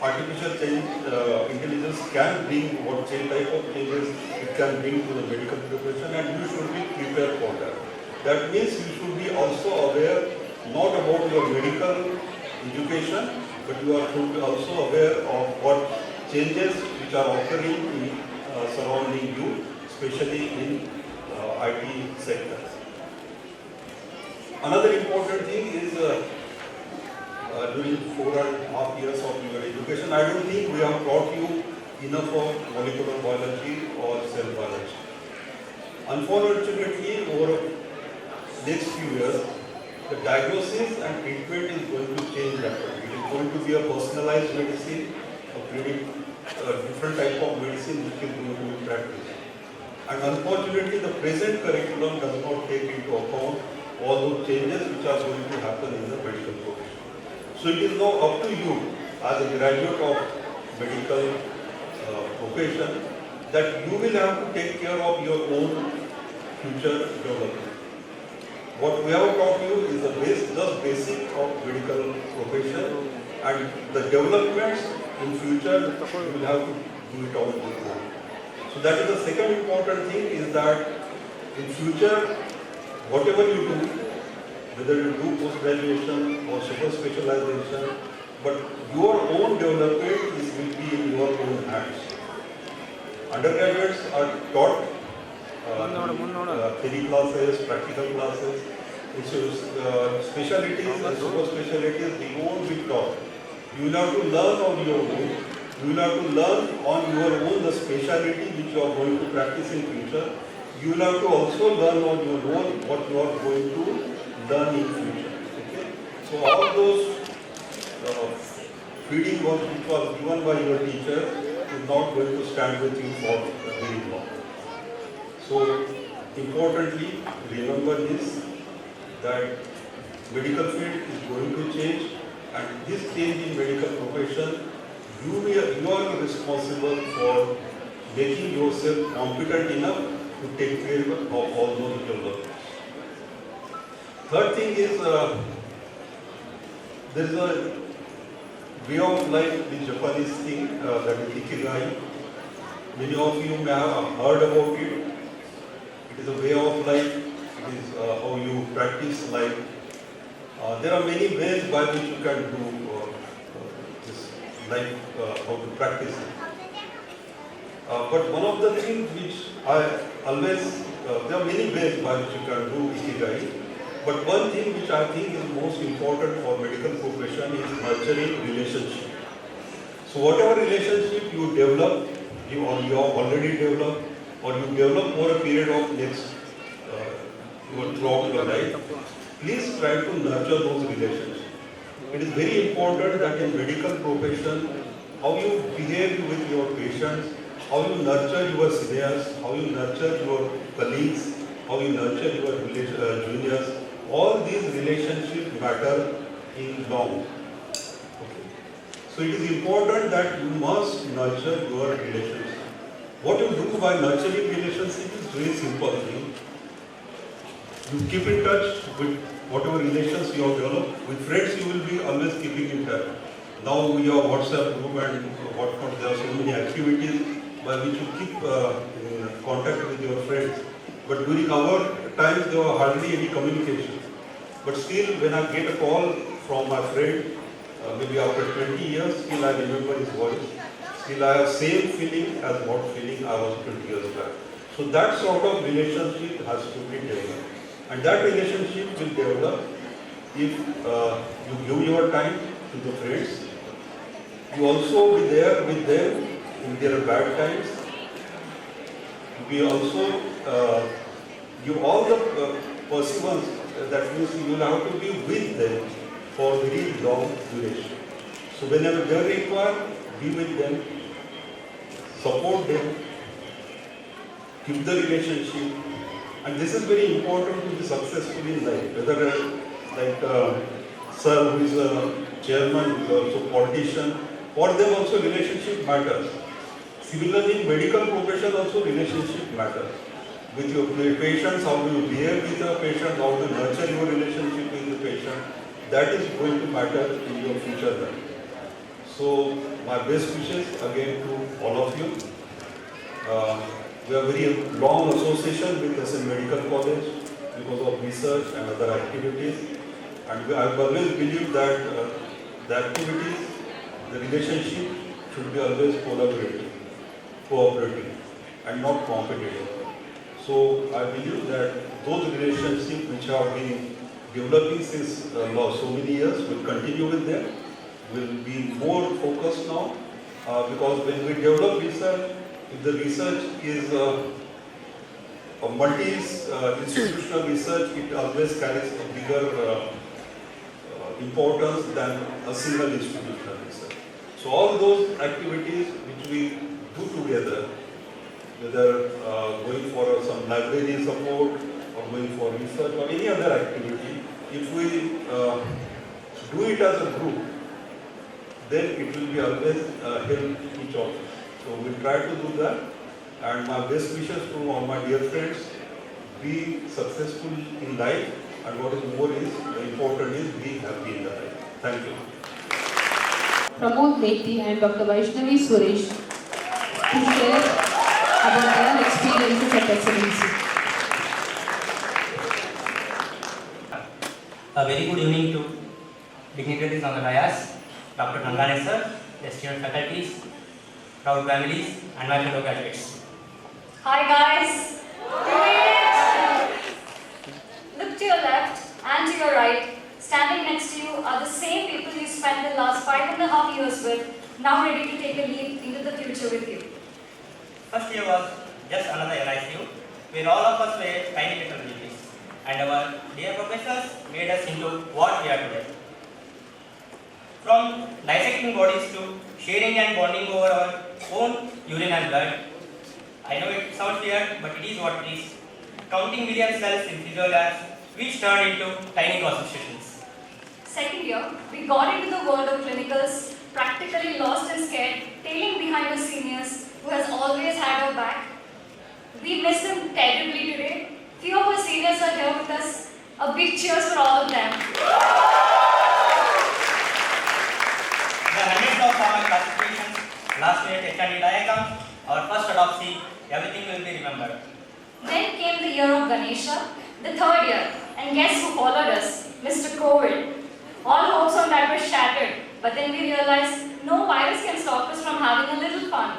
artificial intelligence can bring, what type of changes it can bring to the medical profession, and you should be prepared for that. That means you should be also aware not about your medical education, but you should be also aware of what changes which are occurring in surrounding you, especially in IT sector. Another important thing is during 4.5 years of your education, I don't think we have taught you enough of molecular biology or cell biology. Unfortunately, over next few years, the diagnosis and treatment is going to change rapidly. It is going to be a personalized medicine, a very different type of medicine which is going to be practiced. And unfortunately, the present curriculum does not take into account all those changes which are going to happen in the medical profession. So it is now up to you as a graduate of medical profession that you will have to take care of your own future development. What we have taught you is the basic of medical profession, and the developments in future you will have to do it on your own. So that is the second important thing, is that in future, whatever you do, whether you do post-graduation or super specialization, but your own development will be in your own hands. Undergraduates are taught theory classes, practical classes, specialties and super specialties, they won't be taught. You will have to learn on your own. You will have to learn on your own the specialty which you are going to practice in future. You will have to also learn on your own what you are going to learn in future. Okay? So all those feeding work which was given by your teacher is not going to stand with you for very long. So importantly, remember this, that medical field is going to change, and this change in medical profession, you are responsible for making yourself competent enough to take care of all those developments. Third thing is, there is a way of life, the Japanese thing, that is Ikigai. Many of you may have heard about it. It is a way of life. It is how you practice life. There are many ways by which you can do this life, how to practice it. But one of the things which I always, there are many ways by which you can do Ikigai. But one thing which I think is most important for medical profession is nurturing relationship. So whatever relationship you develop, you have already developed, or you develop over a period of next throughout your life, please try to nurture those relationships. It is very important that in medical profession, how you behave with your patients, how you nurture your seniors, how you nurture your colleagues, how you nurture your juniors, all these relationships matter in long. Okay. So it is important that you must nurture your relationship. What you do by nurturing relationship is very simple. You keep in touch with whatever relations you have developed. With friends, you will be always keeping in touch. Now we have WhatsApp group and whatnot. There are so many activities by which you keep in contact with your friends. But during our times, there were hardly any communication. But still, when I get a call from my friend, maybe after 20 years, still I remember his voice. Still I have same feeling as what feeling I was 20 years back. So that sort of relationship has to be developed. And that relationship will develop if you give your time to the friends. You also be there with them in their bad times. We also give all the perseverance. That means you will have to be with them for very long duration. So whenever they require, be with them, support them, keep the relationship. And this is very important to be successful in life. Whether sir who is a chairman, who is also politician, for them also relationship matters. Similarly, in medical profession also relationship matters. With your patients, how do you behave with your patient, how do you nurture your relationship with the patient, that is going to matter in your future life. So, my best wishes again to all of you. We have very long association with SM Medical College because of research and other activities. And I have always believed that the activities, the relationship should be always collaborative, cooperative, and not competitive. So I believe that those relationships which have been developing since so many years will continue with them, will be more focused now because when we develop research, if the research is a multi-institutional research, it always carries a bigger importance than a single institutional research. So all those activities which we do together, whether going for some library support or going for research or any other activity, if we do it as a group, then it will be always help each other. So we'll try to do that. And my best wishes to all my dear friends, be successful in life, and what is more is, important is be happy in life. Thank you. Pramod Nekti and Dr. Vaishnavi Suresh to share about their experiences at SMEC. A very good evening to dignitaries on the dais, Dr. Nangane sir, esteemed faculties, proud families, and my fellow graduates. Hi guys! Look to your left and to your right. Standing next to you are the same people you spent the last 5.5 years with, now ready to take a leap into the future with you. First year was just another LICU, where all of us were tiny little babies, and our dear professors made us into what we are today. From dissecting bodies to sharing and bonding over our own urine and blood. I know it sounds weird, but it is what it is. Counting million cells in physio labs, which turned into tiny gossip sessions. Second year, we got into the world of clinicals, practically lost and scared, tailing behind our seniors, who has always had our back. We miss them terribly today. Few of our seniors are here with us. A big cheers for all of them. The hundreds of our classifications, last year HRD diagram, our first autopsy, everything will be remembered. Then came the year of Ganesha, the third year, and guess who followed us? Mr. COVID. All hopes on that were shattered, but then we realized no virus can stop us from having a little fun.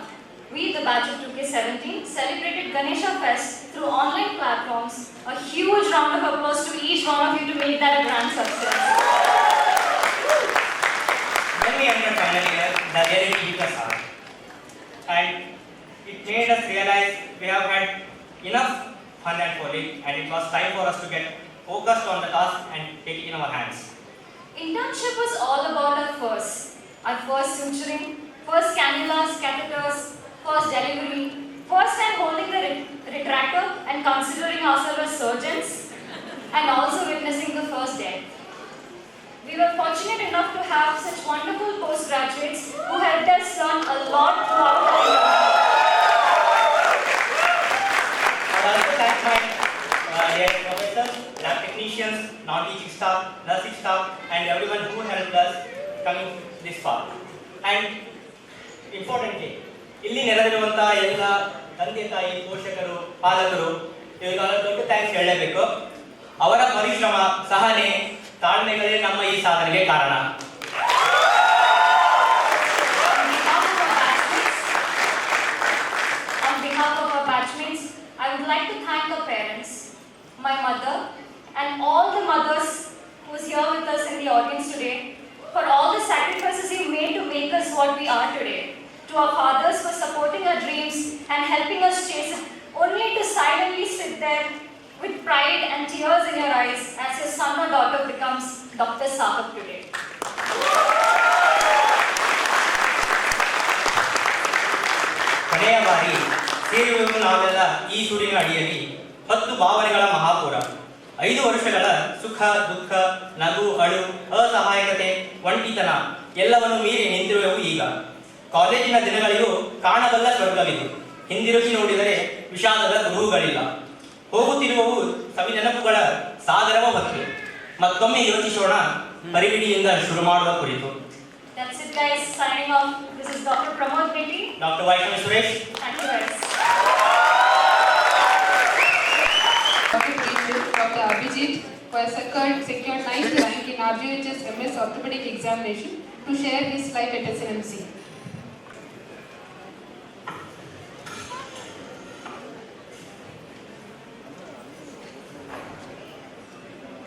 We, the batch of 2K17, celebrated Ganesha Fest through online platforms. A huge round of applause to each one of you to make that a grand success. When we entered final year, the reality hit us hard. And it made us realize we have had enough fun and folly, and it was time for us to get focused on the task and take it in our hands. Internship was all about our first. Our first suturing, first cannulas, catheters, first delivery, first time holding the retractor and considering ourselves as surgeons, and also witnessing the first death. We were fortunate enough to have such wonderful postgraduates who helped us learn a lot throughout our year. I would also thank my dear professors, lab technicians, non-teaching staff, nursing staff, and everyone who helped us coming this far. And importantly, ಇಲ್ಲಿ ನೆರೆದಿರುವಂತಹ ಎಲ್ಲ ತಂದೆ ತಾಯಿ, ಪೋಷಕರು, ಪಾಲಕರು ಇವರಿಗೆಲ್ಲ ದೊಡ್ಡ thanks ಹೇಳಲೇಬೇಕು. ಅವರ ಪರಿಶ್ರಮ, ಸಹನೆ, ತಾಳ್ಮೆಗಳೇ ನಮ್ಮ ಈ ಸಾಧನೆಗೆ ಕಾರಣ. On behalf of our batchmates, I would like to thank our parents, my mother, and all the mothers who is here with us in the audience today for all the sacrifices you made to make us what we are today. To our fathers for supporting our dreams and helping us chase it, only to silently sit there with pride and tears in your eyes as your son or daughter becomes Dr. Sahab today. ಕೊನೆಯ ಬಾರಿ ಸೇರುವೆವು ನಾವೆಲ್ಲ ಈ ಸೂರಿನ ಅಡಿಯಲ್ಲಿ 10 ಭಾವನೆಗಳ ಮಹಾಪೂರ, 5 ವರ್ಷಗಳ ಸುಖ ದುಃಖ, ನಗು ಅಳು, ಅಸಹಾಯಕತೆ, ಒಂಟಿತನ ಎಲ್ಲವನ್ನು ಮೀರಿ ನಿಂತಿರುವೆವು ಈಗ. ಕಾಲೇಜಿನ ದಿನಗಳಿಗೂ ಕಾಣಬಲ್ಲ ಸ್ವರ್ಗವಿದು, ಹಿಂದಿರುಗಿ ನೋಡಿದರೆ ವಿಷಾದದ ಗುರುಗಳಿಲ್ಲ. ಹೋಗುತ್ತಿರುವವು ಸವಿನೆನಪುಗಳ ಸಾಗರವ ಹೊತ್ತು. ಮತ್ತೊಮ್ಮೆ ಯೋಚಿಸೋಣ ಪರಿವಿಡಿಯಿಂದ ಶುರು ಮಾಡುವ ಕುರಿತು. That's it guys, signing off. This is Dr. Pramod Neti. Dr. Vaishnavi Suresh. Thank you guys. Dr. Abhijit, who has secured 9th rank in RGHS MS Orthopedic Examination, to share his life at SNMC.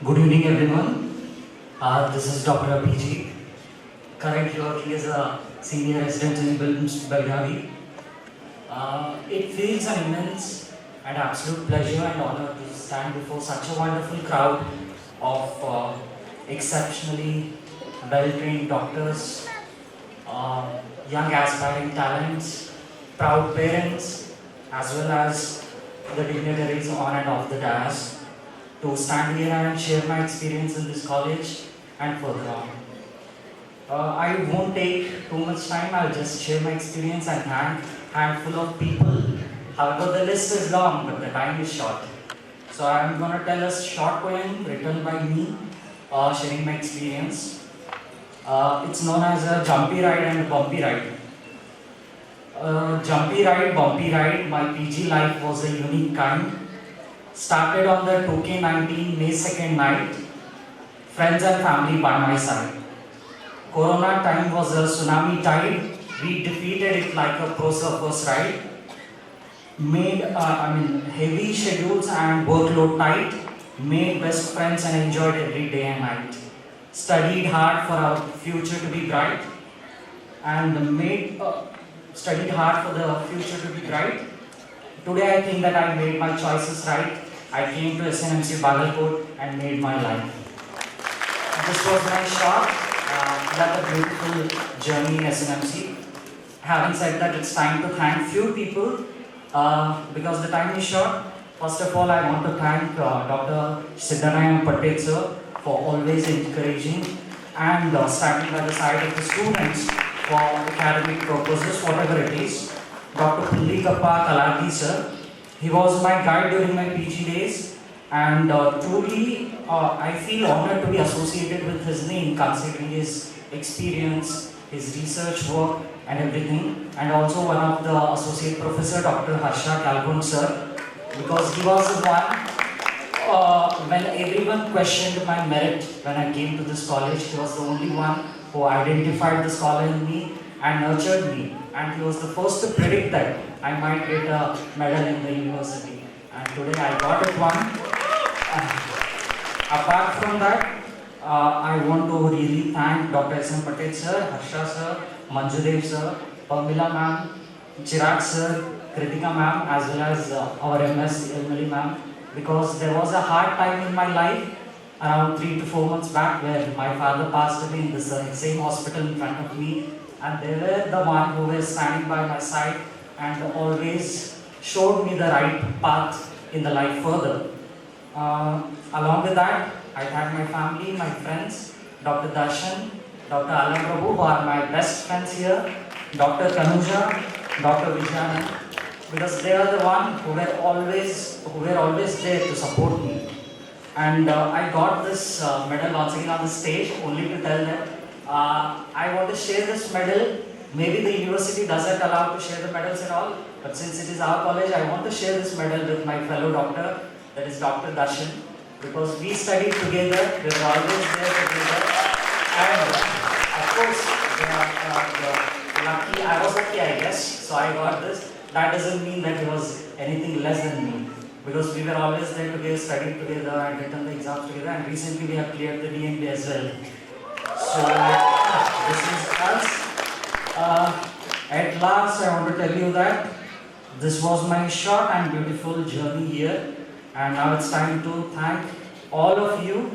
Good evening, everyone. This is Dr. Abhijit, currently working as a senior resident in Belgavi. It feels an immense and absolute pleasure and honor to stand before such a wonderful crowd of exceptionally well-trained doctors, young aspiring talents, proud parents, as well as the dignitaries on and off the dais, to stand here and share my experience in this college and further on. I won't take too much time, I'll just share my experience and thank a handful of people. However, the list is long, but the time is short. So I'm going to tell a short poem written by me, sharing my experience. It's known as a jumpy ride and a bumpy ride. Jumpy ride, bumpy ride, my PG life was a unique kind. Started on the 2K19 May 2nd night, friends and family by my side. Corona time was a tsunami tide, we defeated it like a pro surfers ride. Made heavy schedules and workload tight, made best friends and enjoyed every day and night. Studied hard for our future to be bright, and studied hard for the future to be bright. Today I think that I made my choices right. I came to SNMC Bagalkot and made my life. This was my short, but a beautiful journey in SNMC. Having said that, it's time to thank few people because the time is short. First of all, I want to thank Dr. Siddharayam Patel sir for always encouraging and standing by the side of the students for academic purposes, whatever it is. Dr. Pullikappa Kalati sir, he was my guide during my PG days, and truly I feel honored to be associated with his name considering his experience, his research work and everything, and also one of the associate professor Dr. Harsha Kalgun sir, because he was the one when everyone questioned my merit when I came to this college, he was the only one who identified the scholar in me and nurtured me, and he was the first to predict that I might get a medal in the university, and today I got it one. Apart from that, I want to really thank Dr. S.M. Patel sir, Harsha sir, Manjudev sir, Pamila ma'am, Chirag sir, Kritika ma'am, as well as our MS Emily ma'am, because there was a hard time in my life around 3 to 4 months back where my father passed away in this same hospital in front of me, and they were the one who were standing by my side and always showed me the right path in the life further. Along with that, I thank my family, my friends, Dr. Darshan, Dr. Alam Prabhu, who are my best friends here, Dr. Tanuja, Dr. Vijana, because they are the one who were always there to support me. And I got this medal once again on the stage only to tell them I want to share this medal. Maybe the university doesn't allow to share the medals and all, but since it is our college, I want to share this medal with my fellow doctor, that is Dr. Darshan, because we studied together, we were always there together, and of course, I was lucky, I guess, so I got this. That doesn't mean that he was anything less than me, because we were always there together, studied together, and written the exams together, and recently we have cleared the DNP as well. So, this is us. At last, I want to tell you that this was my short and beautiful journey here, and now it's time to thank all of you.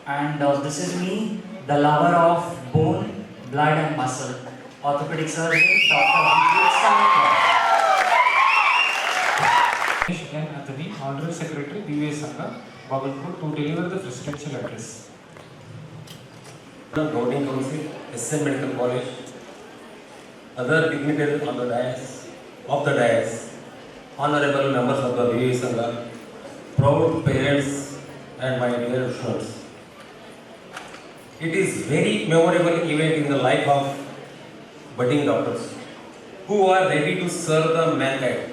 And this is me, the lover of bone, blood, and muscle, orthopedic surgeon, Dr. Vijay Sankar. N. Anthony, Honorary Secretary, BVA Sangha, Bhagalpur, to deliver the presidential address. Governing Council, SN Medical College, other dignitaries on the dais, honorable members of the BVA Sangha, proud parents, and my dear students. It is very memorable event in the life of budding doctors who are ready to serve the mankind.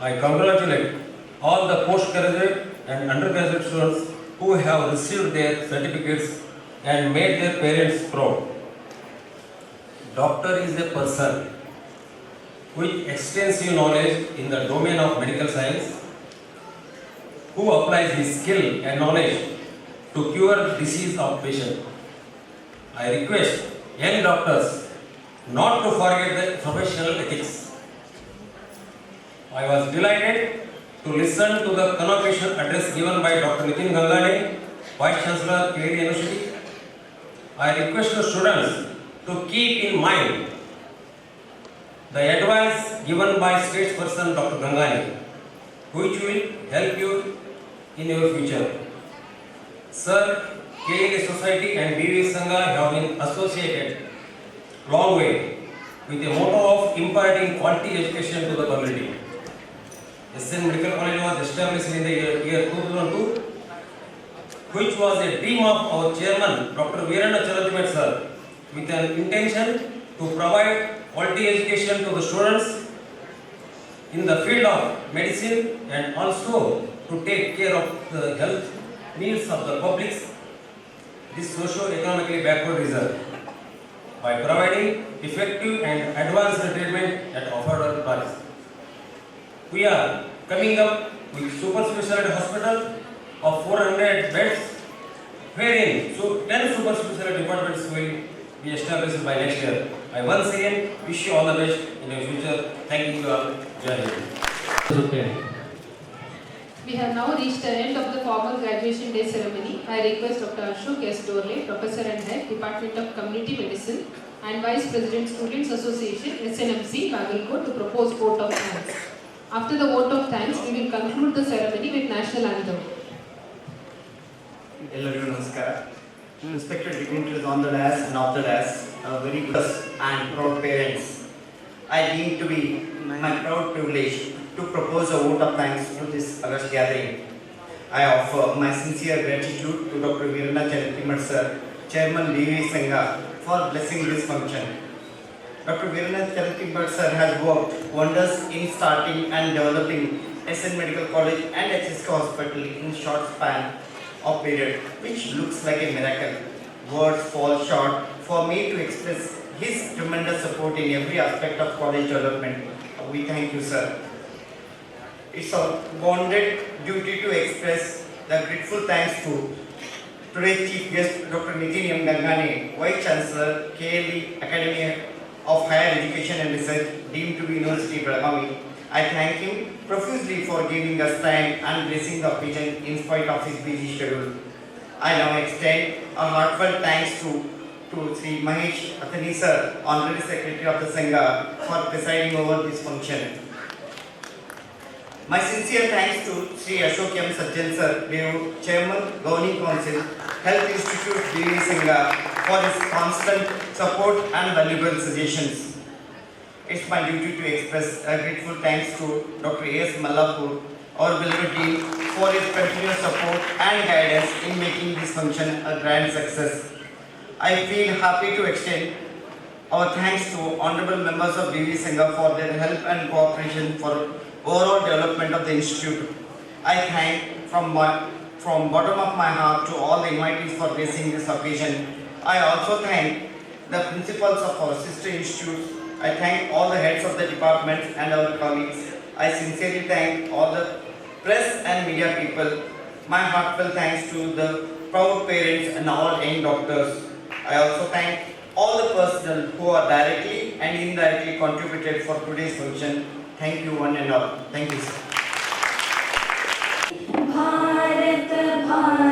I congratulate all the postgraduate and undergraduate students who have received their certificates and made their parents proud. Doctor is a person with extensive knowledge in the domain of medical science who applies his skill and knowledge to cure disease of patient. I request young doctors not to forget the professional ethics. I was delighted to listen to the convocation address given by Dr. Nitin Gangane, Vice Chancellor, KD University. I request the students to keep in mind the advice given by statesperson Dr. Gangane, which will help you in your future. Sir, KD Society and BVA Sangha have been associated long way with the motto of imparting quality education to the community. SN Medical College was established in the year 2002, which was a dream of our chairman, Dr. Veerana Chaladhimet sir, with an intention to provide quality education to the students in the field of medicine and also to take care of the health needs of the public, this socio-economically backward region, by providing effective and advanced treatment at affordable price. We are coming up with super specialty hospital of 400 beds, wherein 10 super specialty departments will be established by next year. I once again wish you all the best in your future. Thank you all. Jai Hind. We have now reached the end of the formal graduation day ceremony. I request Dr. Ashok S. Dorle, Professor and Head, Department of Community Medicine and Vice President Students Association, SNMC, Bhagalpur, to propose vote of thanks. After the vote of thanks, we will conclude the ceremony with national anthem. Hello, Namaskar. Respected dignitaries on the dais and off the dais, very good and proud parents. I deem to be my proud privilege to propose a vote of thanks to this august gathering. I offer my sincere gratitude to Dr. Veerana Chaladhimet sir, Chairman BVA Sangha, for blessing this function. Dr. Veerana Chaladhimet sir has worked wonders in starting and developing SN Medical College and HSK Hospital in short span of period, which looks like a miracle. Words fall short for me to express his tremendous support in every aspect of college development. We thank you, sir. It's our bonded duty to express the grateful thanks to today's chief guest, Dr. Nitin M. Gangane, Vice Chancellor, KLE Academy of Higher Education and Research, deemed to be University Belagavi. I thank him profusely for giving us time and blessing the occasion in spite of his busy schedule. I now extend a heartfelt thanks to Sri Mahesh Athani sir, Honorary Secretary of the Sangha, for presiding over this function. My sincere thanks to Sri Ashok M. Sajjan Sir, Chairman, Governing Council, Health Institute, B.V. Singha, for his constant support and valuable suggestions. It's my duty to express a grateful thanks to Dr. A.S. Mallapur, our beloved dean, for his continuous support and guidance in making this function a grand success. I feel happy to extend our thanks to honorable members of B.V. Singha for their help and cooperation for overall development of the institute. I thank from bottom of my heart to all the invitees for gracing this occasion. I also thank the principals of our sister institutes. I thank all the heads of the departments and our colleagues. I sincerely thank all the press and media people. My heartfelt thanks to the proud parents and all young doctors. I also thank all the personnel who are directly and indirectly contributed for today's function. Thank you one and all. Thank you, sir. Bharat, Bharat.